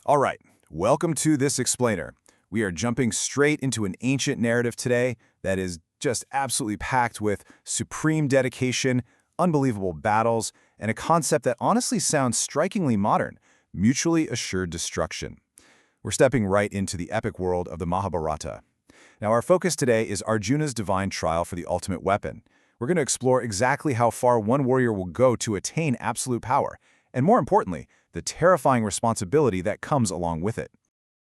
All right, welcome to this explainer. We are jumping straight into an ancient narrative today that is just absolutely packed with supreme dedication, unbelievable battles, and a concept that honestly sounds strikingly modern, mutually assured destruction. We're stepping right into the epic world of the Mahabharata. Now, our focus today is Arjuna's divine trial for the ultimate weapon. We're going to explore exactly how far one warrior will go to attain absolute power, and more importantly, the terrifying responsibility that comes along with it.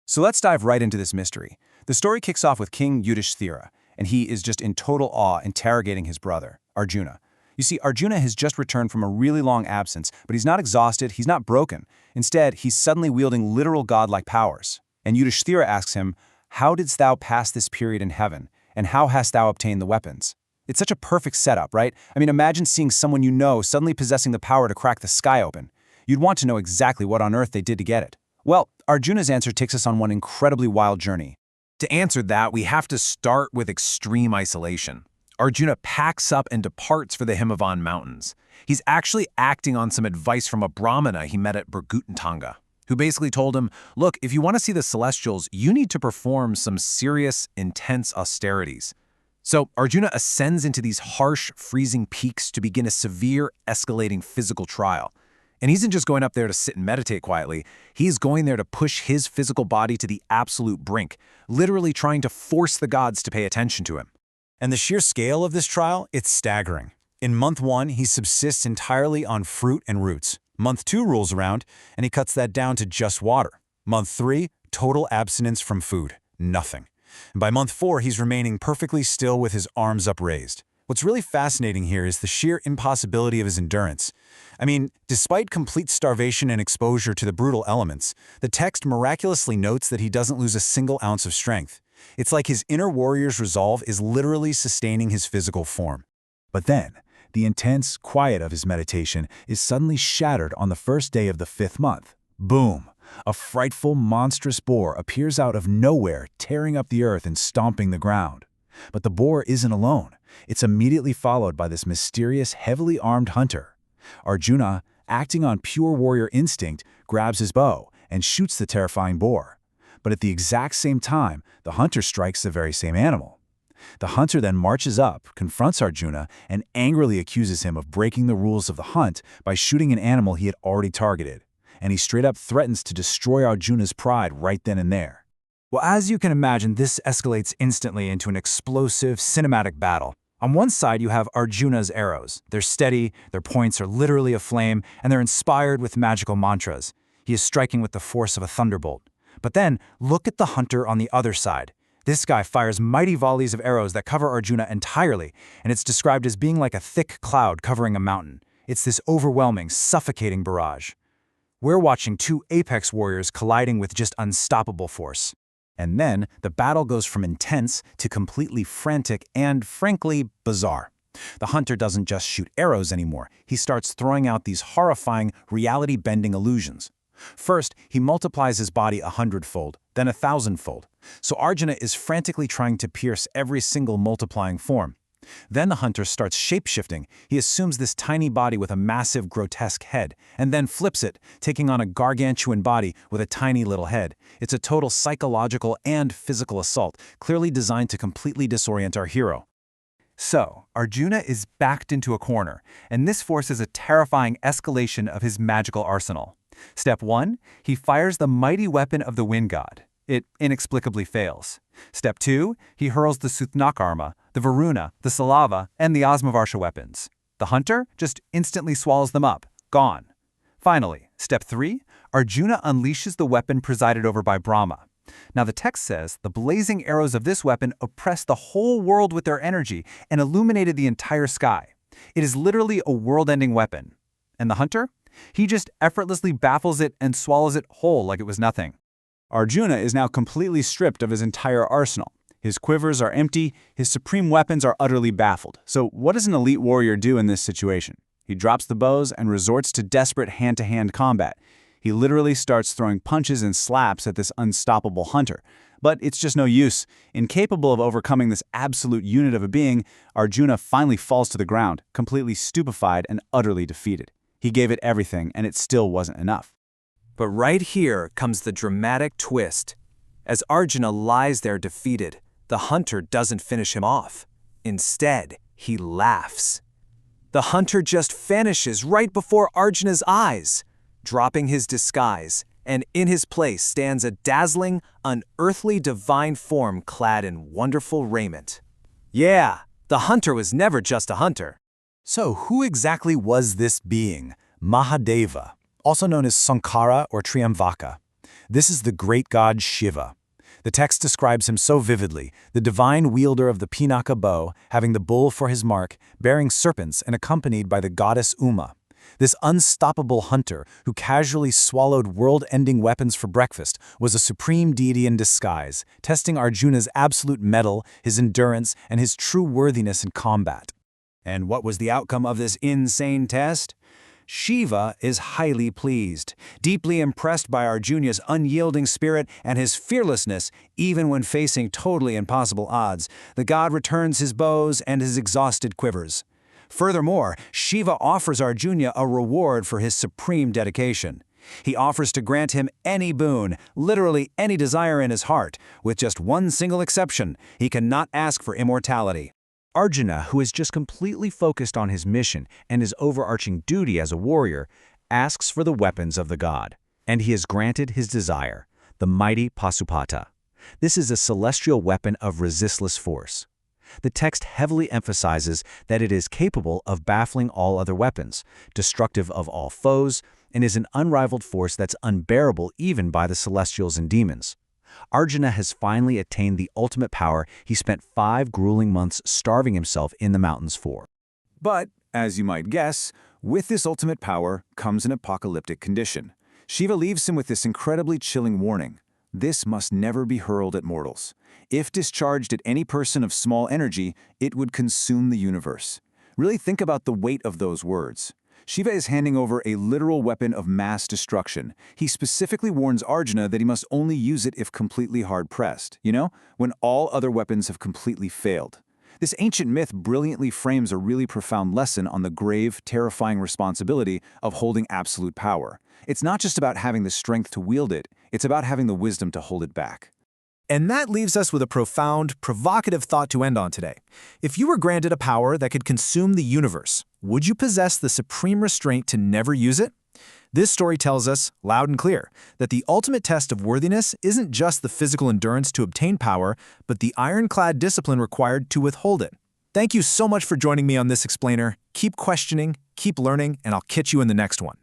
So let's dive right into this mystery. The story kicks off with King Yudhishthira, and he is just in total awe interrogating his brother, Arjuna. You see, Arjuna has just returned from a really long absence, but he's not exhausted, he's not broken. Instead, he's suddenly wielding literal godlike powers. And Yudhishthira asks him, "How didst thou pass this period in heaven, and how hast thou obtained the weapons?" It's such a perfect setup, right? I mean, imagine seeing someone you know suddenly possessing the power to crack the sky open. You'd want to know exactly what on earth they did to get it. Well, Arjuna's answer takes us on one incredibly wild journey. To answer that, we have to start with extreme isolation. Arjuna packs up and departs for the Himavan mountains. He's actually acting on some advice from a Brahmana he met at Burgutentanga, who basically told him, look, if you want to see the celestials, you need to perform some serious, intense austerities. So Arjuna ascends into these harsh, freezing peaks to begin a severe, escalating physical trial. And he isn't just going up there to sit and meditate quietly, he's going there to push his physical body to the absolute brink, literally trying to force the gods to pay attention to him. And the sheer scale of this trial, it's staggering. In month 1, he subsists entirely on fruit and roots. Month 2 rolls around, and he cuts that down to just water. Month 3, total abstinence from food, nothing. And by month 4, he's remaining perfectly still with his arms upraised. What's really fascinating here is the sheer impossibility of his endurance. I mean, despite complete starvation and exposure to the brutal elements, the text miraculously notes that he doesn't lose a single ounce of strength. It's like his inner warrior's resolve is literally sustaining his physical form. But then, the intense quiet of his meditation is suddenly shattered on the first day of the 5th month. Boom! A frightful, monstrous boar appears out of nowhere, tearing up the earth and stomping the ground. But the boar isn't alone. It's immediately followed by this mysterious, heavily armed hunter. Arjuna, acting on pure warrior instinct, grabs his bow and shoots the terrifying boar. But at the exact same time, the hunter strikes the very same animal. The hunter then marches up, confronts Arjuna, and angrily accuses him of breaking the rules of the hunt by shooting an animal he had already targeted. And he straight up threatens to destroy Arjuna's pride right then and there. Well, as you can imagine, this escalates instantly into an explosive, cinematic battle. On one side, you have Arjuna's arrows. They're steady, their points are literally aflame, and they're inspired with magical mantras. He is striking with the force of a thunderbolt. But then, look at the hunter on the other side. This guy fires mighty volleys of arrows that cover Arjuna entirely, and it's described as being like a thick cloud covering a mountain. It's this overwhelming, suffocating barrage. We're watching two apex warriors colliding with just unstoppable force. And then, the battle goes from intense to completely frantic and, frankly, bizarre. The hunter doesn't just shoot arrows anymore. He starts throwing out these horrifying, reality-bending illusions. First, he multiplies his body 100-fold, then 1,000-fold. So Arjuna is frantically trying to pierce every single multiplying form. Then the hunter starts shape-shifting. He assumes this tiny body with a massive, grotesque head, and then flips it, taking on a gargantuan body with a tiny little head. It's a total psychological and physical assault, clearly designed to completely disorient our hero. So, Arjuna is backed into a corner, and this forces a terrifying escalation of his magical arsenal. Step 1, he fires the mighty weapon of the wind god. It inexplicably fails. Step 2, he hurls the Sutnakarma, the Varuna, the Salava, and the Asmavarsha weapons. The hunter just instantly swallows them up. Gone. Finally, step 3, Arjuna unleashes the weapon presided over by Brahma. Now the text says the blazing arrows of this weapon oppressed the whole world with their energy and illuminated the entire sky. It is literally a world-ending weapon. And the hunter? He just effortlessly baffles it and swallows it whole like it was nothing. Arjuna is now completely stripped of his entire arsenal. His quivers are empty, his supreme weapons are utterly baffled. So what does an elite warrior do in this situation? He drops the bows and resorts to desperate hand-to-hand combat. He literally starts throwing punches and slaps at this unstoppable hunter. But it's just no use. Incapable of overcoming this absolute unit of a being, Arjuna finally falls to the ground, completely stupefied and utterly defeated. He gave it everything, and it still wasn't enough. But right here comes the dramatic twist. As Arjuna lies there defeated, the hunter doesn't finish him off. Instead, he laughs. The hunter just vanishes right before Arjuna's eyes, dropping his disguise, and in his place stands a dazzling, unearthly divine form clad in wonderful raiment. Yeah, the hunter was never just a hunter. So who exactly was this being, Mahadeva, also known as Sankara or Triambaka? This is the great god Shiva. The text describes him so vividly, the divine wielder of the Pinaka bow, having the bull for his mark, bearing serpents and accompanied by the goddess Uma. This unstoppable hunter, who casually swallowed world-ending weapons for breakfast, was a supreme deity in disguise, testing Arjuna's absolute mettle, his endurance, and his true worthiness in combat. And what was the outcome of this insane test? Shiva is highly pleased, deeply impressed by Arjuna's unyielding spirit and his fearlessness even when facing totally impossible odds. The god returns his bows and his exhausted quivers. Furthermore, Shiva offers Arjuna a reward for his supreme dedication. He offers to grant him any boon, literally any desire in his heart, with just one single exception: he cannot ask for immortality. Arjuna, who is just completely focused on his mission and his overarching duty as a warrior, asks for the weapons of the god, and he is granted his desire, the mighty Pasupata. This is a celestial weapon of resistless force. The text heavily emphasizes that it is capable of baffling all other weapons, destructive of all foes, and is an unrivaled force that's unbearable even by the celestials and demons. Arjuna has finally attained the ultimate power he spent 5 grueling months starving himself in the mountains for. But, as you might guess, with this ultimate power comes an apocalyptic condition. Shiva leaves him with this incredibly chilling warning: this must never be hurled at mortals. If discharged at any person of small energy, it would consume the universe. Really think about the weight of those words. Shiva is handing over a literal weapon of mass destruction. He specifically warns Arjuna that he must only use it if completely hard-pressed, when all other weapons have completely failed. This ancient myth brilliantly frames a really profound lesson on the grave, terrifying responsibility of holding absolute power. It's not just about having the strength to wield it, it's about having the wisdom to hold it back. And that leaves us with a profound, provocative thought to end on today. If you were granted a power that could consume the universe, would you possess the supreme restraint to never use it? This story tells us, loud and clear, that the ultimate test of worthiness isn't just the physical endurance to obtain power, but the ironclad discipline required to withhold it. Thank you so much for joining me on this explainer. Keep questioning, keep learning, and I'll catch you in the next one.